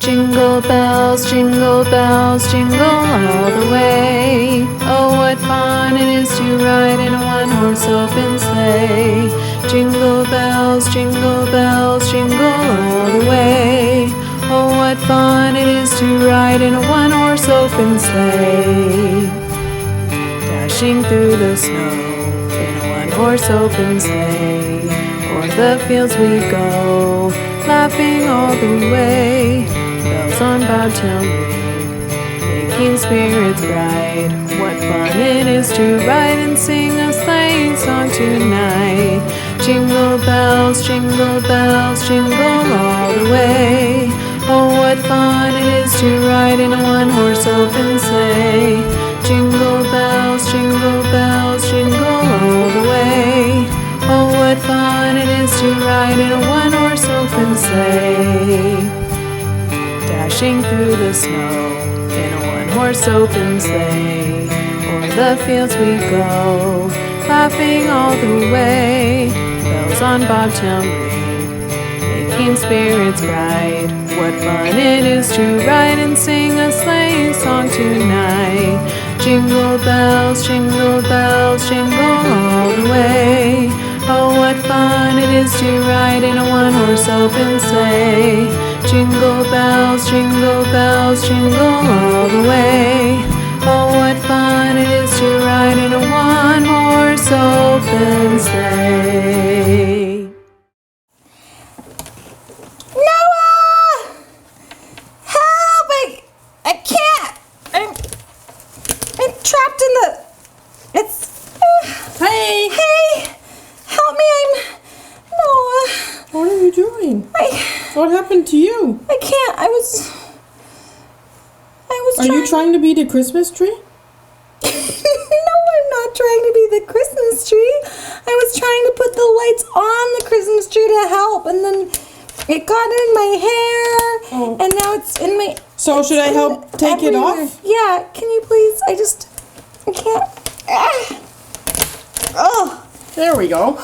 Jingle bells, jingle jingle all the way. Oh, what fun it is to ride in a one-horse open sleigh. Jingle bells, jingle all the way. Oh, what fun it is to ride in a one-horse open sleigh. Dashing through the snow in a one-horse open sleigh. O'er the fields we go, laughing all the way. Bells on bobtail ring, making spirits bright. What fun it is to ride and sing a sleighing song tonight. Jingle bells, jingle all the way. Oh, what fun it is to ride in a one-horse open sleigh. Jingle bells, jingle all the way. Oh, what fun it is to ride in a one-horse open sleigh. Dashing through the snow in a one-horse open sleigh. O'er the fields we go, laughing all the way. Bells on bobtail ring, making spirits bright. What fun it is to ride and sing a sleighing song tonight. Jingle bells, jingle all the way. Oh, what fun it is to ride in a one-horse open sleigh. Jingle bells, jingle all the way. Oh, what fun it is to ride in a one-horse open sleigh. Noah! Help! I can't! I'm trapped in the... Hey! Hey! Help me, Noah. What are you doing? What happened to you? I can't. I was Are you trying to be the Christmas tree? No, I'm not trying to be the Christmas tree. I was trying to put the lights on the Christmas tree to help, and then it got in my hair, and now it's in my... So should I help take it off? Yeah, can you please? I can't... Oh. There we go.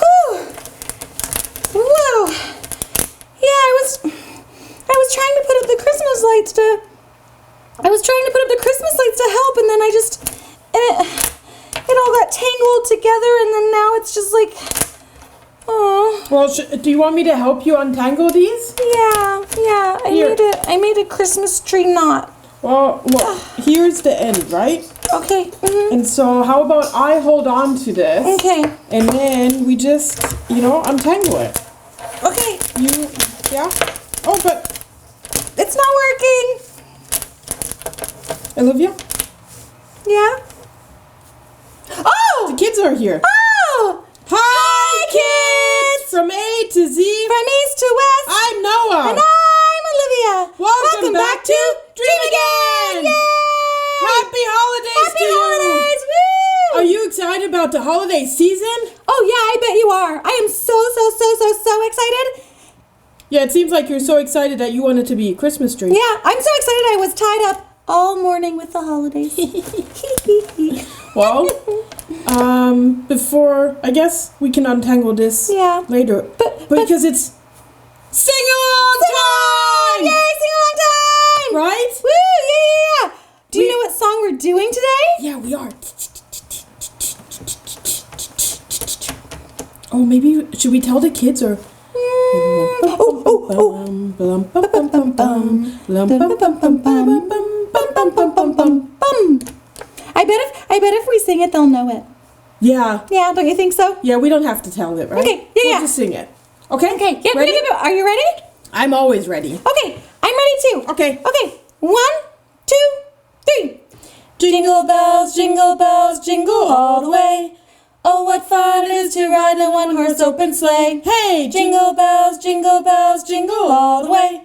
Whoa. Yeah, I was trying to put up the Christmas lights to... I was trying to put up the Christmas lights to help, and then it all got tangled together, and then now it's just like... Oh. Well, do you want me to help you untangle these? Yeah. I made a Christmas tree knot. Well, look, here's the end, right? Okay. Mm-hmm. And so how about I hold on to this? Okay. And then we just, untangle it. Okay. Yeah? Oh, but... It's not working. Olivia? Yeah? Oh! The kids are here. Oh! Hi, kids! From A to Z. From east to west. I'm Noah. And I'm Olivia. Welcome back to Dream Again! Yay! Happy holidays to you! Holidays! Woo! Are you excited about the holiday season? Oh yeah, I bet you are. I am so excited. Yeah, it seems like you're so excited that you want it to be a Christmas tree. Yeah, I'm so excited I was tied up all morning with the holidays. Well, before, I guess we can untangle this later. But because it's sing-along time! Yay, sing-along time! Right? Woo, yeah. Do you know what song we're doing today? Yeah, we are. Oh, maybe, should we tell the kids or... I bet if we sing it, they'll know it. Yeah. Yeah, don't you think so? Yeah, we don't have to tell it, right? Okay, We'll just sing it. Okay? Okay, yeah, ready? Are you ready? I'm always ready. Okay, I'm ready too. Okay. Okay, 1, 2, 3. Jingle bells, jingle all the way. Oh, what fun it is to ride in a one-horse open sleigh. Hey! Jingle bells, jingle all the way.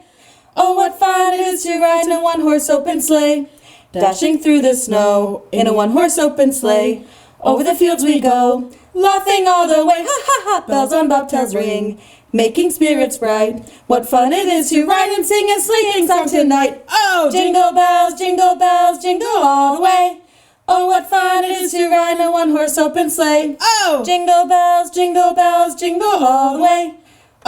Oh, what fun it is to ride in a one-horse open sleigh. Dashing through the snow in a one-horse open sleigh. Over the fields we go, laughing all the way. Ha ha ha! Bells on bobtails ring, making spirits bright. What fun it is to ride and sing a sleighing song tonight. Oh! Jingle bells, jingle all the way. Oh, what fun it is to ride in a one-horse open sleigh. Oh! Jingle bells, jingle all the way.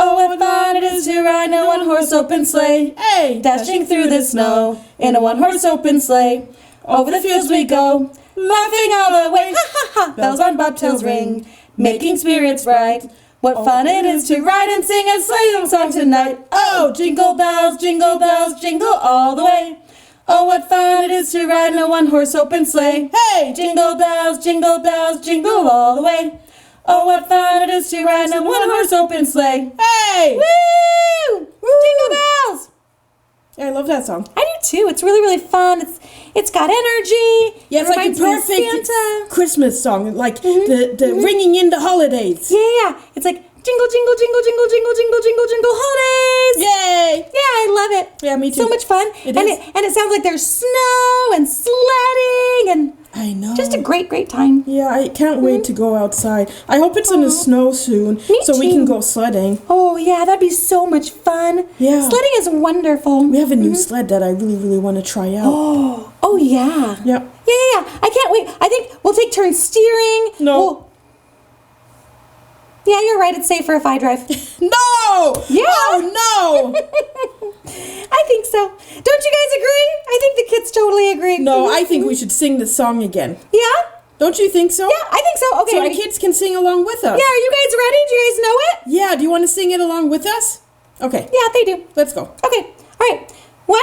Oh, what fun it is to ride in a one-horse open sleigh. Hey! Dashing through the snow in a one-horse open sleigh. Over the fields we go, laughing all the way. Ha ha ha! Bells on bobtails ring, making spirits bright. What fun it is to ride and sing a sleigh song tonight. Oh, jingle bells, jingle all the way. Oh, what fun it is to ride in a one-horse open sleigh. Hey! Jingle bells, jingle all the way. Oh, what fun it is to ride in a one-horse open sleigh. Hey! Woo! Jingle bells! Yeah, I love that song. I do too. It's really, really fun. It's got energy. Yeah, it's like a Reminds me of perfect Santa. Christmas song, like the ringing in the holidays. Yeah, it's like jingle, jingle, jingle, jingle, jingle, jingle, jingle, jingle, holidays. Yay! Yeah, I love it. Yeah, me too. So much fun. It and is. It sounds like there's snow and sledding and I know. just a great, great time. Yeah, I can't wait to go outside. I hope it's in the snow soon, Me so we too. can go sledding. Oh, yeah, that'd be so much fun. Yeah. Sledding is wonderful. We have a new sled that I really, really want to try out. Oh, yeah. Yeah. Yeah. I can't wait. I think we'll take turns steering. No. Yeah, you're right. It's safer if I drive. No! Yeah. Oh, no! I think so. Don't you guys agree? I think the kids totally agree. No, I think we should sing the song again. Yeah? Don't you think so? Yeah, I think so. Okay. So the kids can sing along with us. Yeah, are you guys ready? Do you guys know it? Yeah, do you want to sing it along with us? Okay, Yeah, they do. let's go. Okay. All right. 1,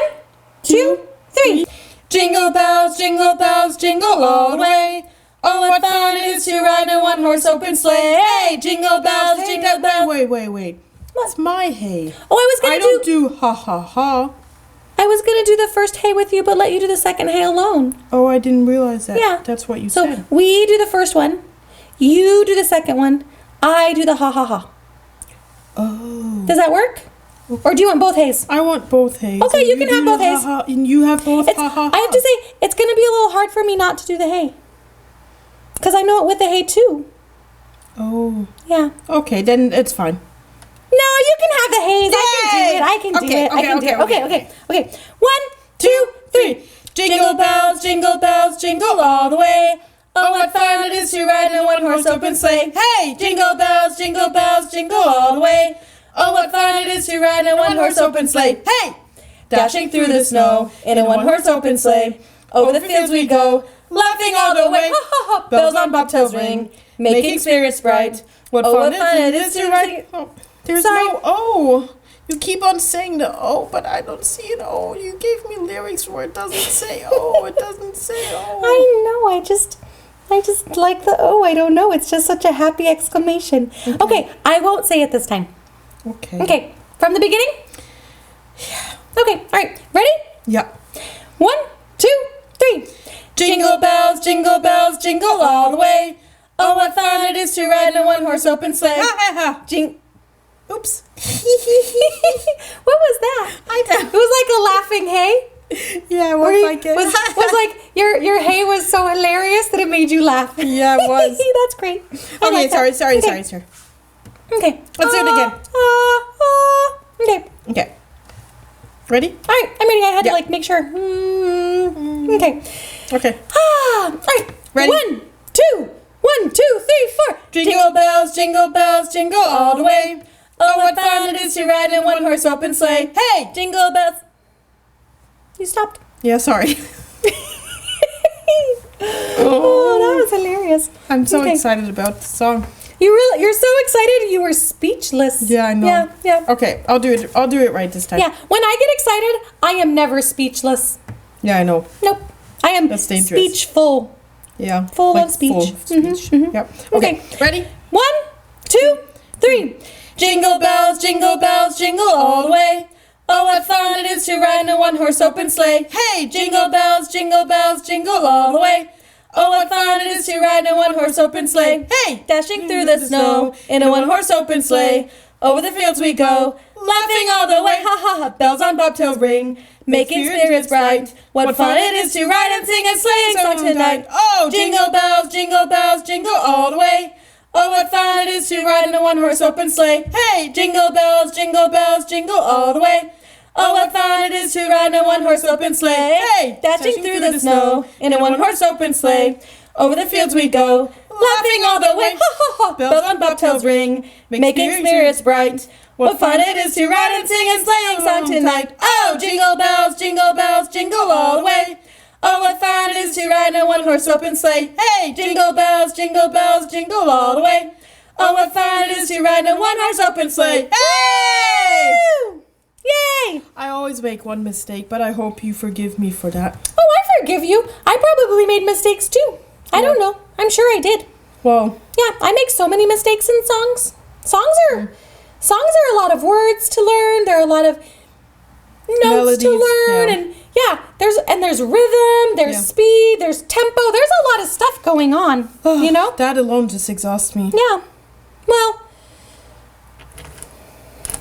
2, 3. Jingle bells, jingle all the way. Oh, what fun it is to ride in a one-horse open sleigh. Hey, jingle bells, jingle bells. Wait. That's my hay. Oh, I was I gonna don't do ha ha ha. I was gonna do the first hay with you, but let you do the second hay alone. Oh, I didn't realize that. Yeah. That's what you So said. we do the first one, you do the second one, I do the ha ha ha. Oh. Does that work? Or do you want both hays? I want both hays. Okay, And you can do have the both hays. ha-ha, and you have both It's, ha ha ha. I have to say, it's going to be a little hard for me not to do the hay. Because I know it with the hay too. Oh. Yeah. Okay, then it's fine. No, you can have the hays. Yay! I can do Okay, it. I can do it. okay. Okay. 1, 2, 3. Jingle bells, jingle all the way. Oh, what fun it is to ride in a one-horse open sleigh. Hey, jingle bells, jingle all the way. Oh, what fun it is to ride in a one-horse open sleigh. Hey! Dashing through the snow in a one-horse open sleigh. Over the fields we go, laughing all the way. Ha ha ha! Bells on bobtails ring, making spirits bright. What Oh, fun what fun it is to ride. Oh, there's Sorry. no O. You keep on saying the O, but I don't see an O. You gave me lyrics where it doesn't say O. It doesn't say O. I know. I just like the O. I don't know. It's just such a happy exclamation. Okay, I won't say it this time. Okay. Okay, from the beginning? Yeah. Okay, all right. Ready? Yeah. 1, 2, 3. Jingle bells, jingle all the way. Oh, what fun it is to ride in a one-horse open sleigh. Ha ha ha. Oops. What was that? I don't. It was like a laughing hay. Yeah, it Were was you- like it. was like your hay was so hilarious that it made you laugh. Yeah, it was. That's great. I Okay, like that. sorry. Okay. Let's do it again. Okay. Okay. Ready? All right. I'm ready. I had Yeah. to make sure. Okay. Okay. All right. Ready? 1, 2, 1, 2, 3, 4. Jingle bells, jingle all the way. Oh, what fun it is to ride in a one-horse open sleigh. Hey, jingle bells. You stopped. Yeah, sorry. Oh, that was hilarious. I'm so Okay. excited about the song. You're so excited. You were speechless. Yeah, I know. Yeah. Okay, I'll do it right this time. Yeah. When I get excited, I am never speechless. Yeah, I know. Nope. I am That's dangerous. speechful. Yeah. Full of speech. Full of speech. Yep. Okay. Ready? 1, 2, 3. Jingle bells, jingle all the way. Oh, what fun it is to ride in a one-horse open sleigh. Hey, jingle bells, jingle all the way. Oh, what fun it is to ride in a one-horse open sleigh. Hey, dashing through the snow in a one-horse open sleigh. Over the fields we go, laughing all the way. Ha ha ha! Bells on bobtails ring, making spirits bright. What fun it is to ride and sing a sleighing song tonight. Oh, Jingle bells, jingle all the way. Oh, what fun it is to ride in a one-horse open sleigh. Hey, jingle bells, jingle all the way. Oh, what fun it is to ride in a one-horse open sleigh. Hey, dashing through the snow in a one-horse open sleigh. Over the fields we go, laughing all the way. Ha ha ha! Bells on bobtails ring, making spirits bright. What fun it is to ride and sing a sleighing song tonight. Oh, jingle bells, jingle all the way. Oh, what fun it is to ride in a one-horse open sleigh. Hey, jingle bells, jingle all the way. Oh, what fun it is to ride in a one-horse open sleigh. Hey! Woo! Yay! I always make one mistake, but I hope you forgive me for that. Oh, I forgive you. I probably made mistakes too. I don't know. I'm sure I did. Well, Yeah, I make so many mistakes in songs. Songs are a lot of words to learn. There are a lot of notes Melodies, to learn, yeah. and there's rhythm, there's Yeah. speed, there's tempo. There's a lot of stuff going on. You know? that alone just exhausts me. Yeah. Well,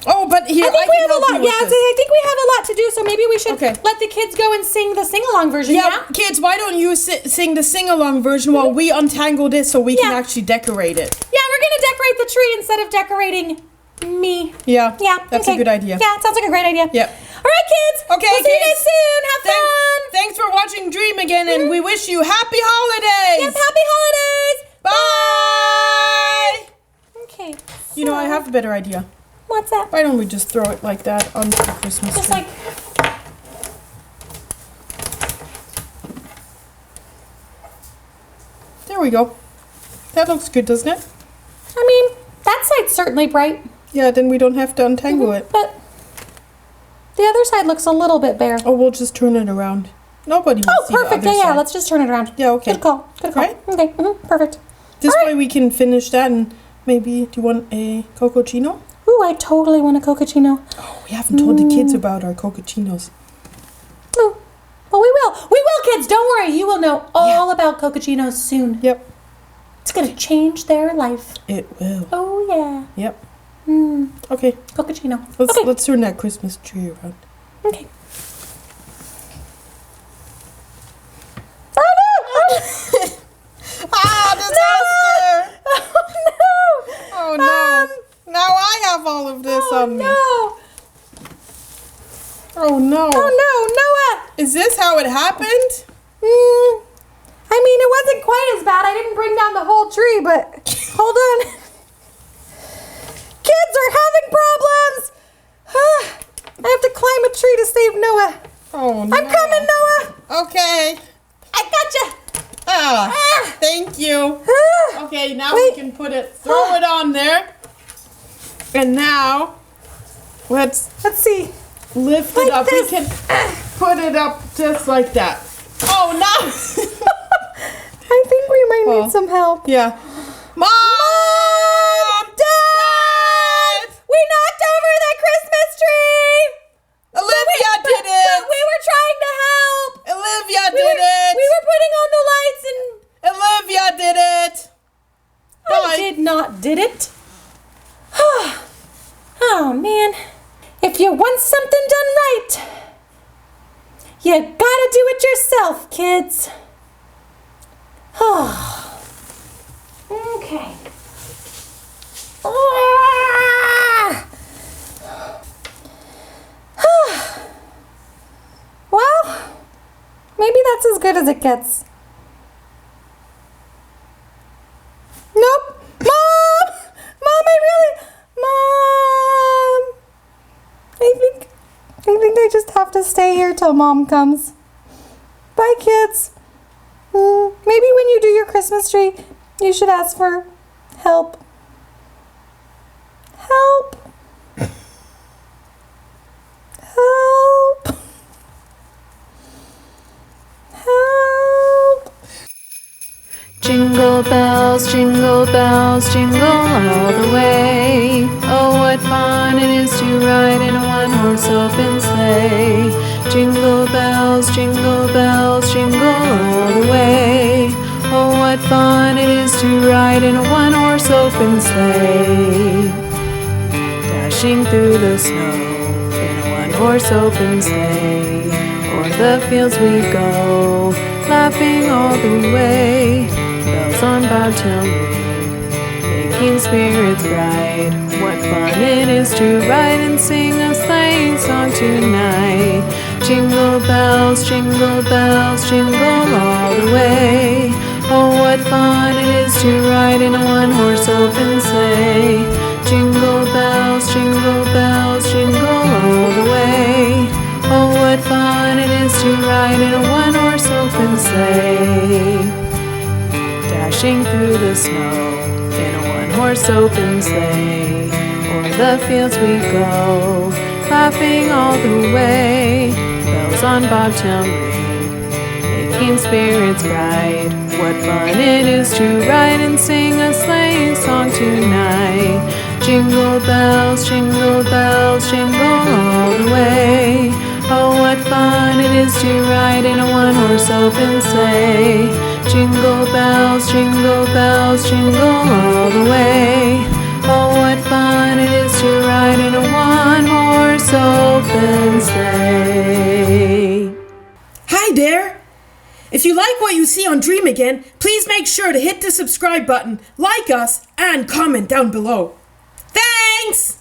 Oh, but here, I think I we can have a help lot. you with Yeah, this. I think we have a lot to do. So maybe we should Okay. let the kids go and sing the sing-along version. Yeah, Yeah. kids, why don't you sing the sing-along version while we untangle this so we can Yeah. actually decorate it? Yeah, we're gonna decorate the tree instead of decorating me. Yeah. Yeah. That's okay. a good idea. Yeah, it sounds like a great idea. Yep. All right, kids. Okay, We'll see you kids. guys soon. Have fun. Thanks for watching Dream again, and we wish you happy holidays. Yep, happy holidays. Bye. Okay. You know, I have a better idea. What's that? Why don't we just throw it like that onto the Christmas Just tree? like. There we go. That looks good, doesn't it? I mean, that side's certainly bright, Yeah, then we don't have to untangle it. but the other side looks a little bit bare. Oh, we'll just turn it around. Nobody will Oh, see the perfect. other Yeah, side. let's just turn it around. Yeah, okay. Good call. Good call. Right? Okay. Perfect. This All right. way we can finish that, and maybe, do you want a cococino? Ooh, I totally want a cocacino. Oh, we haven't told the kids about our cococinos. Ooh. Well, we will. We will, kids. Don't worry. You will know all about cocachinos soon. Yep, It's going to change their life. it will. Oh, yeah. Yep. Mm, Okay, cocachino. let's Okay. let's turn that Christmas tree around. Okay. Oh, no! Ah, disaster! Oh, no! Oh no! Now I have all of this Oh, on me. no! Oh no! Oh, no, Noah! Is this how it happened? I mean, it wasn't quite as bad. I didn't bring down the whole tree, but hold on. Kids are having problems. I have to climb a tree to save Noah. Oh no! I'm coming, Noah. Okay. I gotcha. Ah, thank you. Okay, now Wait. we can throw it on there. And now, let's Let's see. lift it Like up. this. We can put it up just like that. Oh no! I think we might Oh. need some help. Yeah. Mom! Dad! We knocked over the Christmas tree. Olivia did But it! we were trying to help. Olivia We did were, it! we were putting on the lights and Olivia did it! I Bye. did not did it. Oh man. If you want something done right, you gotta do it yourself, kids. Okay. Well, maybe that's as good as it gets. Nope. Mom! Mom, Mom! I think I just have to stay here till Mom comes. Bye, kids. Maybe when you do your Christmas tree, you should ask for help. Help. Help. Help. Jingle bells, jingle all the way. Oh, what fun it is to ride in a one-horse open sleigh. Jingle bells, jingle all the way. Oh, what fun it is to ride in a one-horse open sleigh. Dashing through the snow in a one-horse open sleigh. O'er the fields we go, laughing all the way. Bells on bobtail ring, making spirits bright. What fun it is to ride and sing a sleighing song tonight. Jingle bells, jingle all the way. Oh, what fun it is to ride in a one-horse open sleigh. Jingle bells, through the snow in a one-horse open sleigh. O'er the fields we go, laughing all the way. Bells on bobtail ring, making spirits bright. What fun it is to ride and sing a sleighing song tonight. Jingle bells, jingle all the way. Oh, what fun it is to ride in a one-horse open sleigh. Jingle bells, jingle all the way. Oh, what fun it is to ride in a one-horse open sleigh. Hi there! If you like what you see on Dream Again, please make sure to hit the subscribe button, like us, and comment down below. Thanks!